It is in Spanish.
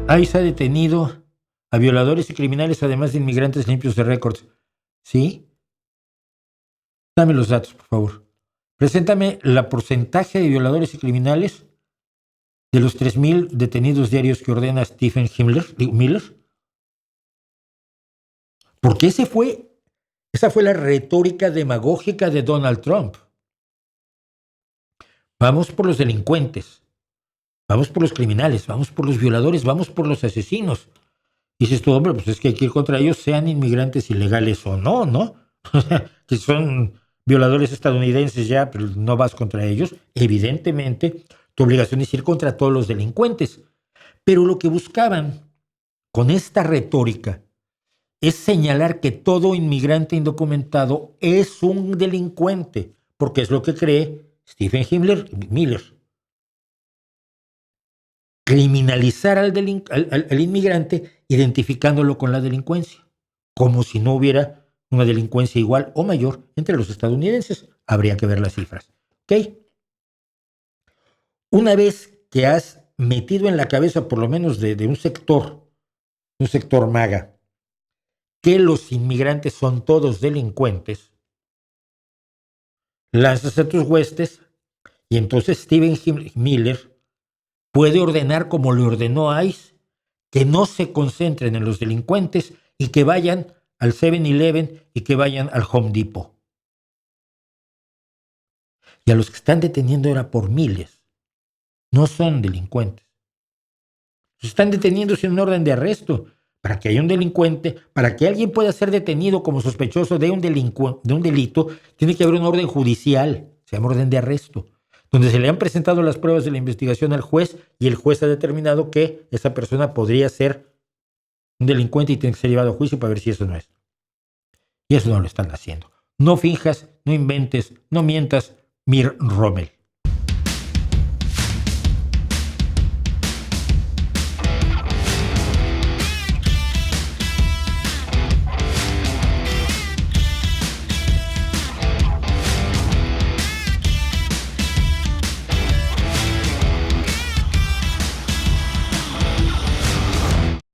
ICE ha detenido a violadores y criminales, además de inmigrantes limpios de récords. ¿Sí? Dame los datos, por favor. Preséntame la porcentaje de violadores y criminales de los 3,000 detenidos diarios que ordena Stephen Miller. Porque esa fue la retórica demagógica de Donald Trump. Vamos por los delincuentes, vamos por los criminales, vamos por los violadores, vamos por los asesinos. Dices tú, hombre, pues es que hay que ir contra ellos, sean inmigrantes ilegales o no, ¿no? Que son violadores estadounidenses ya, pero no vas contra ellos. Evidentemente, tu obligación es ir contra todos los delincuentes. Pero lo que buscaban con esta retórica es señalar que todo inmigrante indocumentado es un delincuente, porque es lo que cree Stephen Miller. Criminalizar al inmigrante identificándolo con la delincuencia, como si no hubiera una delincuencia igual o mayor entre los estadounidenses. Habría que ver las cifras. ¿Ok? Una vez que has metido en la cabeza, por lo menos de un sector MAGA, que los inmigrantes son todos delincuentes, lanzas a tus huestes y entonces Stephen Miller puede ordenar, como le ordenó a ICE, que no se concentren en los delincuentes y que vayan al 7-Eleven y que vayan al Home Depot. Y a los que están deteniendo ahora por miles no son delincuentes. Se están deteniendo sin un orden de arresto. Para que haya un delincuente, para que alguien pueda ser detenido como sospechoso de un delito, tiene que haber un orden judicial, se llama orden de arresto, donde se le han presentado las pruebas de la investigación al juez y el juez ha determinado que esa persona podría ser un delincuente y tiene que ser llevado a juicio para ver si eso no es. Y eso no lo están haciendo. No finjas, no inventes, no mientas, Mir Rommel.